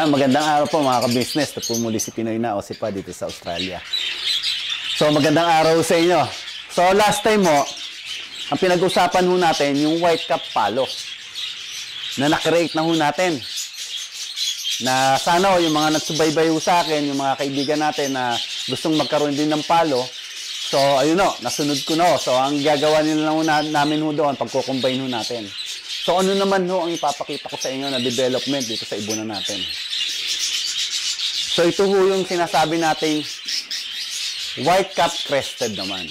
Magandang araw po mga ka-business. Ito po muli si Pinoy na o si Pa dito sa Australia. So magandang araw sa inyo. So last time mo, ang pinag-usapan ho natin yung white cap palo na na-create na ho natin. Na sana ho, yung mga nagsubaybay ho sa akin, yung mga kaibigan natin na gustong magkaroon din ng palo. So ayun ho, nasunod ko na ho. So ang gagawa nila namin ho doon, pagkukombine ho natin. So ano naman ho ang ipapakita ko sa inyo na development dito sa ibunan natin. So ito ho yung sinasabi nating white cap crested naman.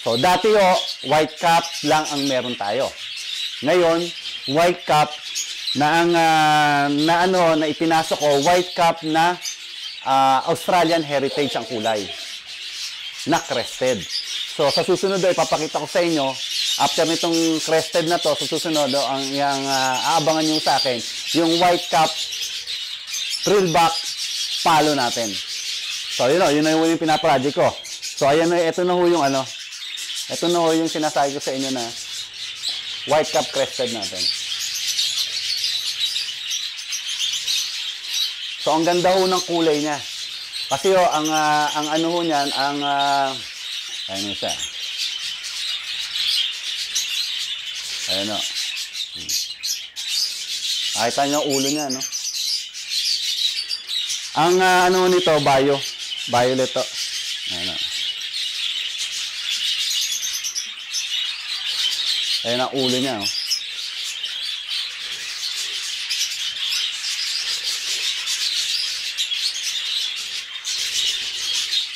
So dati ho, white cap lang ang meron tayo. Ngayon, white cap na ang na ipinasok ko, white cap na Australian heritage ang kulay. Na crested. So sa susunod ay ipapakita ko sa inyo. After nitong crested na to, sa susunod, ang aabangan nyo sa akin, yung white cap drill back palo natin. So, yun na yung pinaproject ko. So, ayan na, ito na ho yung ito na ho yung sinasabi ko sa inyo na white cap crested natin. So, ang ganda ho ng kulay niya. Kasi ho, ang ano ho niyan, ayun ho siya. Ayan o. Nakita nyo ang ulo niya, no? Ang ano nito, violet to. Ayan o. Ayan ang ulo niya, no?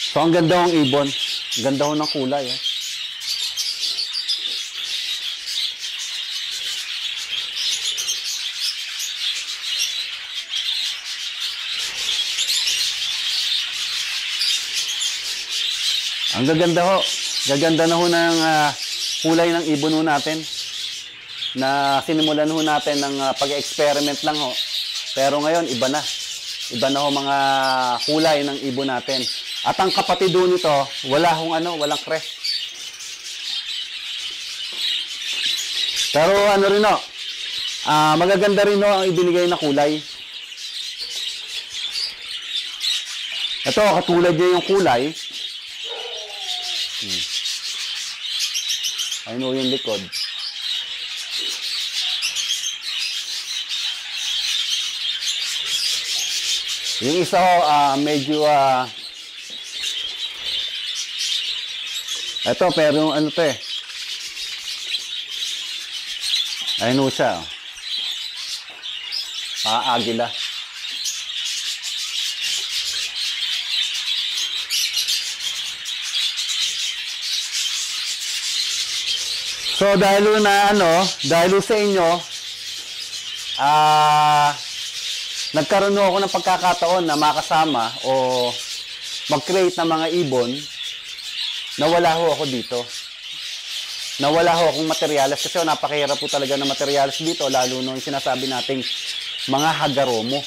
So, ang ganda ng ibon. Ang ganda ho ng kulay, eh. Ang gaganda ho. Gaganda na ho ng kulay ng ibon ho natin. Na sinimulan ho natin ng pag-experiment lang ho. Pero ngayon, iba na. Iba na ho mga kulay ng ibon natin. At ang kapatid ho nito, walang crest. Pero ano rin ho, magaganda rin ho ang ibinigay na kulay. Ito, katulad niya yung kulay. Ayun ho yung likod. Yung isa ho, medyo ito, pero ano to eh. Ayun ho siya. Agila. So dahil sa inyo, nagkaroon ako ng pagkakataon na makasama o mag-create ng mga ibon, nawala ho ako dito. Nawala ho akong materyales kasi napakahirap po talaga ng materyales dito, lalo nung sinasabi nating mga hagaromo.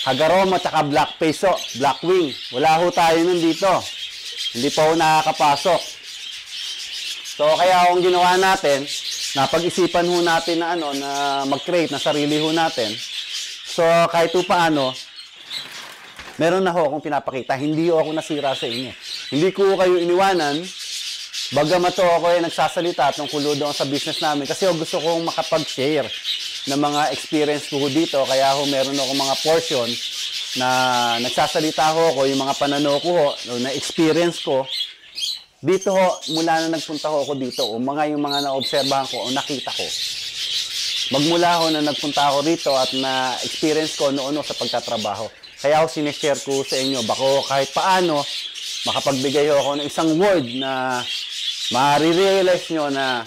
Hagaromo at saka black face ho, black wing. Wala ho tayo nun dito. Hindi pa ho nakakapasok. So, kaya ang ginawa natin, napag-isipan ho natin na na mag-create na sarili ho natin. So, kahit po paano, meron na ho akong pinapakita. Hindi ho ako nasira sa inyo. Hindi ko kayo iniwanan, bagamat ho ako ay nagsasalita tungkol doon sa business namin. Kasi gusto kong makapag-share ng mga experience ko dito. Kaya ho, meron ako mga portion na nagsasalita ho ako, yung mga pananaw ko ho, na experience ko. Dito ho, mula na nagpunta ho ako dito, yung mga naobserbahan ko o nakita ko. Magmula ho na nagpunta ako dito at na-experience ko noon sa pagtatrabaho. Kaya ako sinishare ko sa inyo, bako kahit paano, makapagbigay ho ako ng isang word na ma-realize nyo na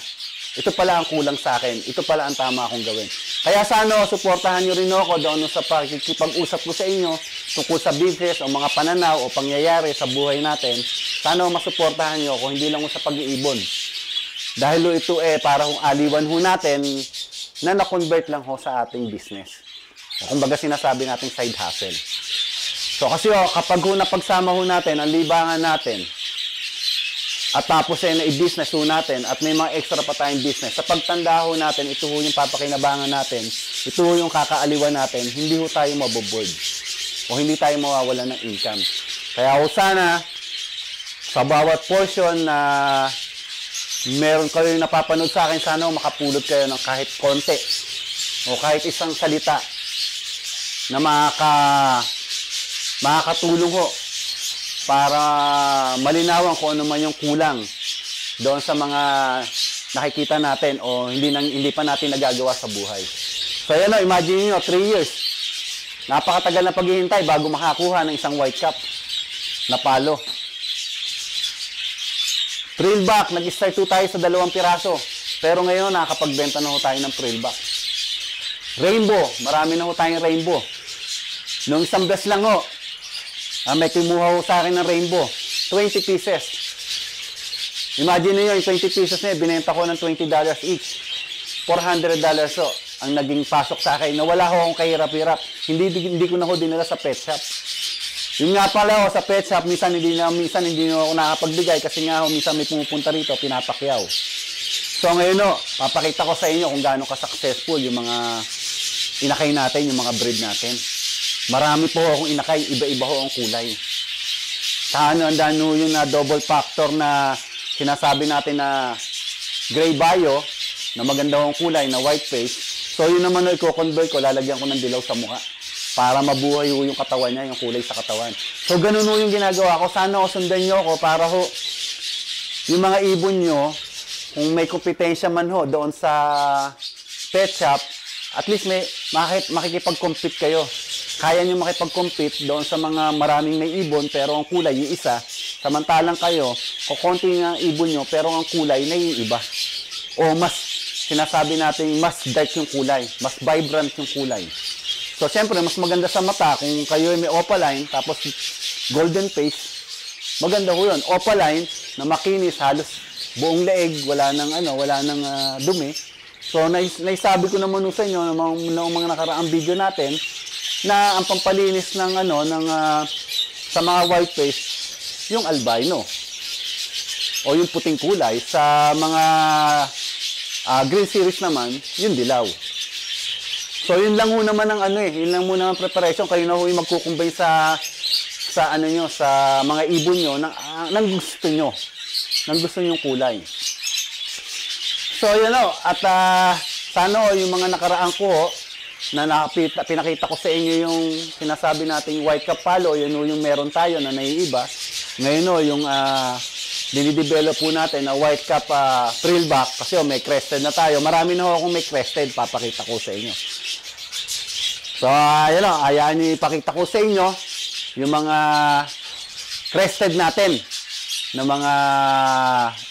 ito pala ang kulang sa akin, ito pala ang tama akong gawin. Kaya sana suportahan nyo rin ako doon sa pag-usap ko sa inyo tungkol sa business o mga pananaw o pangyayari sa buhay natin. Sana masuportahan nyo ako, hindi lang sa pag-iibon. Dahil ito para kung aliwan ho natin na na-convert lang ho sa ating business. Kumbaga sinasabi nating side hustle. So kasi kapag napagsama ho natin ang libangan natin, at tapos na-i-business ho natin at may mga extra pa tayong business, sa pagtanda ho natin, ito ho yung papakinabangan natin ito yung kakaaliwan natin, hindi ho tayo maboboard o hindi tayo mawawala ng income. Kaya ho sana, sa bawat portion na meron kayo napapanood sa akin, sana makapulot kayo ng kahit konti o kahit isang salita na makakatulong ho para malinawan kung ano man yung kulang doon sa mga nakikita natin o hindi pa natin nagagawa sa buhay. So yan o, imagine nyo, 3 years. Napakatagal na paghihintay bago makakuha ng isang white cap na palo. Frillback, nag-start tayo sa 2 piraso. Pero ngayon, nakakapagbenta na ho tayo ng frillback. Rainbow, marami na ho tayong rainbow. Noong isang beses lang ho, may kumuha ho sa akin ng rainbow. 20 pieces. Imagine niyo yung 20 pieces na binenta ko ng $20 each. $400 ho ang naging pasok sa akin. Nawala ho akong kahirap-hirap. Hindi ko na ho dinala sa pet shop. Yung nga pala ho, sa pet shop, minsan hindi na ako nakapagbigay kasi nga ho, minsan may pumupunta rito, pinapakyaw. So ngayon ho, papakita ko sa inyo kung gaano ka-successful yung mga inakay natin, yung mga breed natin. Marami po akong inakay, iba-iba ho ang kulay. Ang dano yung double factor na sinasabi natin na gray bio, na maganda ang kulay, na white face. So yun naman ho, i-convert ko, lalagyan ko ng dilaw sa mukha para mabuhay ho yung katawan niya, yung kulay sa katawan. So ganun ho yung ginagawa ko. Sana ho sundan nyo ako para ho yung mga ibon nyo, kung may kompetensya man ho doon sa pet shop, at least makikipag-compete kayo. Kaya nyo makipag-compete doon sa mga maraming may ibon pero ang kulay yung isa. Samantalang kayo, kukunti nga ibon nyo pero ang kulay na yung iba. O mas, sinasabi natin, mas dark yung kulay, mas vibrant yung kulay. So, siyempre, mas maganda sa mata kung kayo may opaline, tapos golden face, maganda ho yun. Opaline, na makinis, halos buong leeg, wala nang dumi. So, naisabi ko naman sa inyo, ng mga nakaraang video natin, na ang pampalinis ng sa mga white face, yung albino. O yung puting kulay. Sa mga green series naman, yung dilaw. So yun lang ho naman ang yun lang muna ang preparation. Kayo na ho yung magkukumbay sa mga ibon nyo nang gusto nyo. Nang gusto nyo yung kulay. So yun ho, at sana ho, yung mga nakaraan ko ho, na pinakita ko sa inyo yung sinasabi nating white cap palo, yun ho yung meron tayo na naiiba. Ngayon ho, yung dinidevelop po natin na white cap frillback kasi may crested na tayo. Marami na ho akong may crested, papakita ko sa inyo. So, ayun o, ayaan nyo ipakita ko sa inyo yung mga crested natin na mga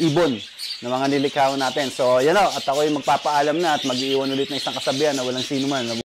ibon, na mga nilikhaw natin. So, ayun o, at ako yung magpapaalam na at mag-iwan ulit ng isang kasabihan na walang sino man